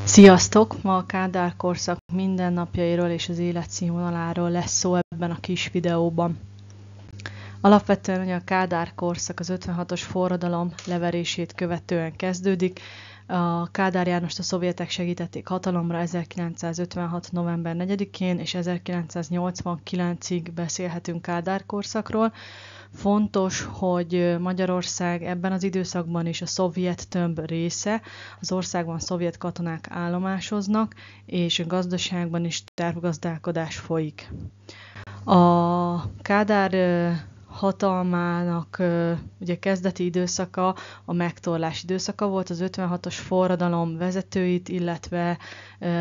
Sziasztok! Ma a Kádár korszak mindennapjairól és az életszínvonaláról lesz szó ebben a kis videóban. Alapvetően ugye a Kádár korszak az 56-os forradalom leverését követően kezdődik. A Kádár Jánost a szovjetek segítették hatalomra 1956. november 4-én, és 1989-ig beszélhetünk Kádár korszakról. Fontos, hogy Magyarország ebben az időszakban is a szovjet tömb része, az országban szovjet katonák állomásoznak, és a gazdaságban is tervgazdálkodás folyik. A Kádár hatalmának ugye kezdeti időszaka a megtorlás időszaka volt, az 56-os forradalom vezetőit, illetve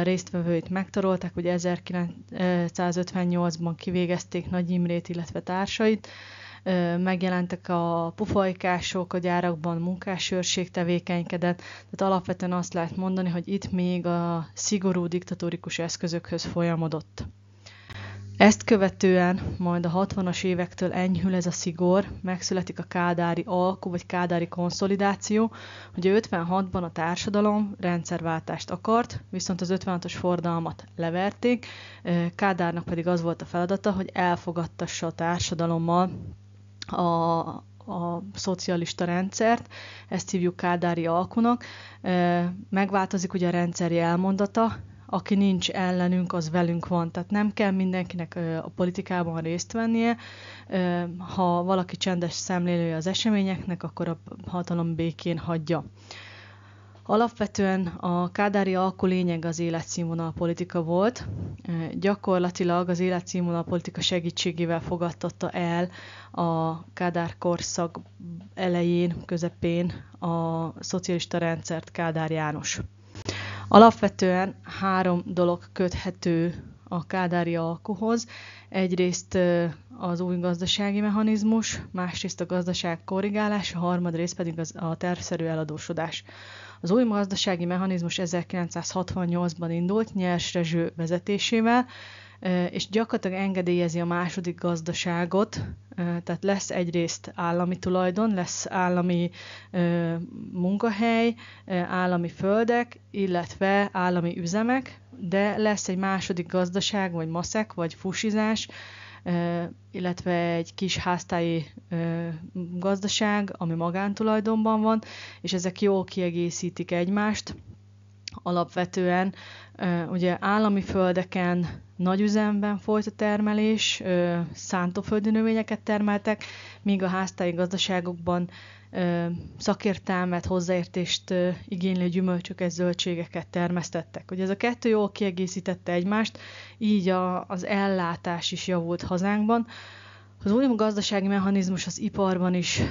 résztvevőit megtorolták, ugye 1958-ban kivégezték Nagy Imrét, illetve társait, megjelentek a pufajkások, a gyárakban munkásőrség tevékenykedett, tehát alapvetően azt lehet mondani, hogy itt még a szigorú diktatórikus eszközökhöz folyamodott. Ezt követően majd a 60-as évektől enyhül ez a szigor, megszületik a kádári alkú vagy kádári konszolidáció. Ugye 56-ban a társadalom rendszerváltást akart, viszont az 56-os forradalmat leverték, Kádárnak pedig az volt a feladata, hogy elfogadtassa a társadalommal a szocialista rendszert, ezt hívjuk kádári alkunak. Megváltozik ugye a rendszeri elmondata, aki nincs ellenünk, az velünk van. Tehát nem kell mindenkinek a politikában részt vennie. Ha valaki csendes szemlélője az eseményeknek, akkor a hatalom békén hagyja. Alapvetően a kádári alkú lényeg az életszínvonal politika volt. Gyakorlatilag az életszínvonal politika segítségével fogadtatta el a Kádár korszak elején, közepén a szocialista rendszert Kádár János. Alapvetően 3 dolog köthető a kádári alkuhoz. Egyrészt az új gazdasági mechanizmus, másrészt a gazdaság korrigálása, harmadrészt pedig a tervszerű eladósodás. Az új gazdasági mechanizmus 1968-ban indult Nyers Rezső vezetésével, és gyakorlatilag engedélyezi a második gazdaságot, tehát lesz egyrészt állami tulajdon, lesz állami munkahely, állami földek, illetve állami üzemek, de lesz egy második gazdaság, vagy maszek, vagy fusizás, illetve egy kis háztáji gazdaság, ami magántulajdonban van, és ezek jól kiegészítik egymást. Alapvetően ugye állami földeken nagy üzemben folyt a termelés, szántóföldi növényeket termeltek, míg a háztáji gazdaságokban szakértelmet, hozzáértést igénylő gyümölcsöket, zöldségeket termesztettek. Ugye ez a kettő jól kiegészítette egymást, így az ellátás is javult hazánkban. Az új gazdasági mechanizmus az iparban is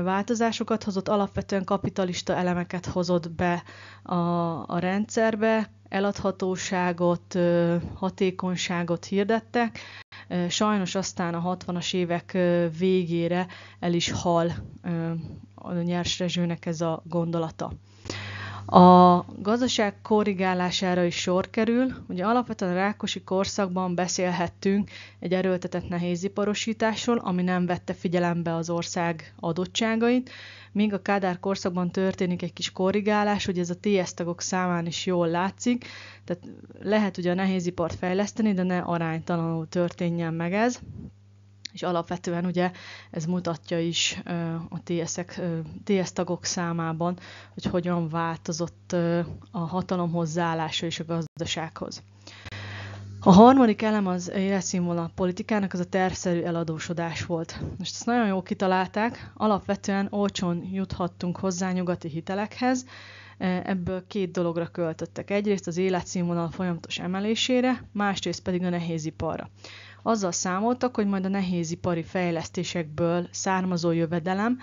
változásokat hozott, alapvetően kapitalista elemeket hozott be a rendszerbe, eladhatóságot, hatékonyságot hirdettek. Sajnos aztán a 60-as évek végére el is hal a Nyers Rezsőnek ez a gondolata. A gazdaság korrigálására is sor kerül. Ugye alapvetően a Rákosi korszakban beszélhettünk egy erőltetett nehéziparosításról, ami nem vette figyelembe az ország adottságait, míg a Kádár korszakban történik egy kis korrigálás, hogy ez a TS tagok számán is jól látszik, tehát lehet ugye a nehézipart fejleszteni, de ne aránytalanul történjen meg ez. És alapvetően ugye ez mutatja is a TS tagok számában, hogy hogyan változott a hatalom hozzáállása és a gazdasághoz. A harmadik elem az életszínvonal politikának, az a tervszerű eladósodás volt. Most ezt nagyon jól kitalálták, alapvetően olcsón juthattunk hozzá nyugati hitelekhez, ebből 2 dologra költöttek. Egyrészt az életszínvonal folyamatos emelésére, másrészt pedig a nehéziparra. Azzal számoltak, hogy majd a nehézipari fejlesztésekből származó jövedelem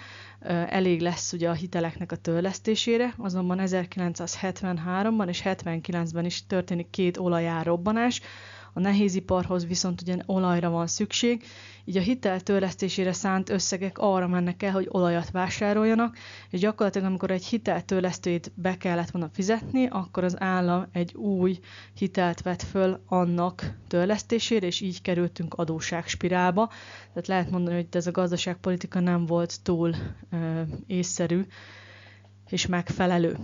elég lesz ugye a hiteleknek a törlesztésére, azonban 1973-ban és 79-ben is történik 2 olajárrobbanás, a nehéziparhoz viszont ugye olajra van szükség, így a hitel törlesztésére szánt összegek arra mennek el, hogy olajat vásároljanak, és gyakorlatilag amikor egy hiteltörlesztőjét be kellett volna fizetni, akkor az állam egy új hitelt vett föl annak törlesztésére, és így kerültünk adósságspirálba. Tehát lehet mondani, hogy ez a gazdaságpolitika nem volt túl észszerű és megfelelő.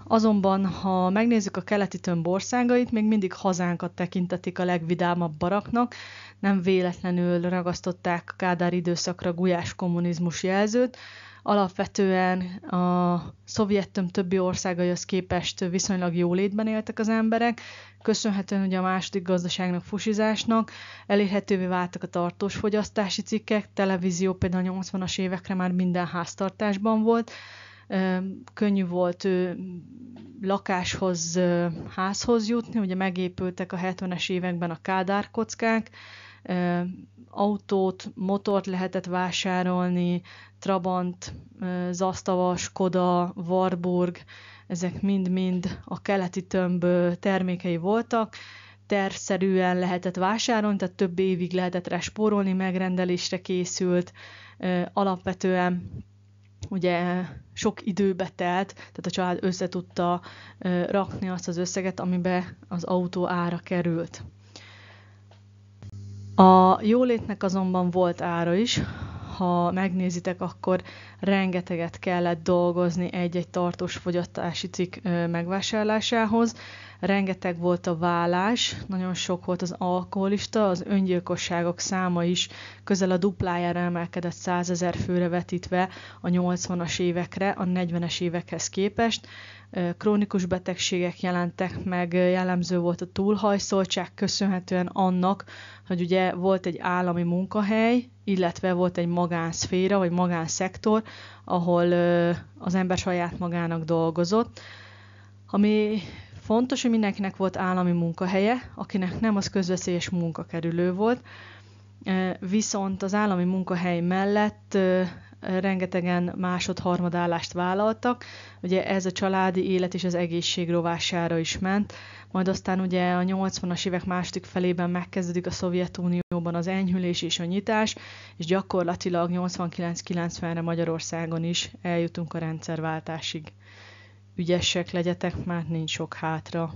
Azonban, ha megnézzük a keleti tömb országait, még mindig hazánkat tekintetik a legvidámabb baraknak, nem véletlenül ragasztották a Kádár időszakra gulyás kommunizmus jelzőt. Alapvetően a szovjet többi országaihoz képest viszonylag jólétben éltek az emberek, köszönhetően ugye a második gazdaságnak, fusizásnak elérhetővé váltak a tartós fogyasztási cikkek, televízió például a 80-as évekre már minden háztartásban volt, könnyű volt lakáshoz, házhoz jutni, ugye megépültek a 70-es években a Kádár kockák, autót, motort lehetett vásárolni, Trabant, Zastava, Skoda, Warburg, ezek mind-mind a keleti tömb termékei voltak, tervszerűen lehetett vásárolni, tehát több évig lehetett rá spórolni, megrendelésre készült, alapvetően ugye sok időbe telt, tehát a család össze tudta rakni azt az összeget, amibe az autó ára került. A jólétnek azonban volt ára is. Ha megnézitek, akkor rengeteget kellett dolgozni egy-egy tartós fogyasztási cikk megvásárlásához. Rengeteg volt a vállás, nagyon sok volt az alkoholista, az öngyilkosságok száma is közel a duplájára emelkedett 100 000 főre vetítve a 80-as évekre, a 40-es évekhez képest. Krónikus betegségek jelentek meg, jellemző volt a túlhajszoltság, köszönhetően annak, hogy ugye volt egy állami munkahely, illetve volt egy magánszféra, vagy magánszektor, ahol az ember saját magának dolgozott. Ami fontos, hogy mindenkinek volt állami munkahelye, akinek nem, az közveszélyes munkakerülő volt. Viszont az állami munkahely mellett rengetegen másod-harmadállást vállaltak. Ugye ez a családi élet és az egészség rovására is ment. Majd aztán ugye a 80-as évek második felében megkezdődik a Szovjetunióban az enyhülés és a nyitás, és gyakorlatilag 89-90-re Magyarországon is eljutunk a rendszerváltásig. Ügyesek legyetek, már nincs sok hátra.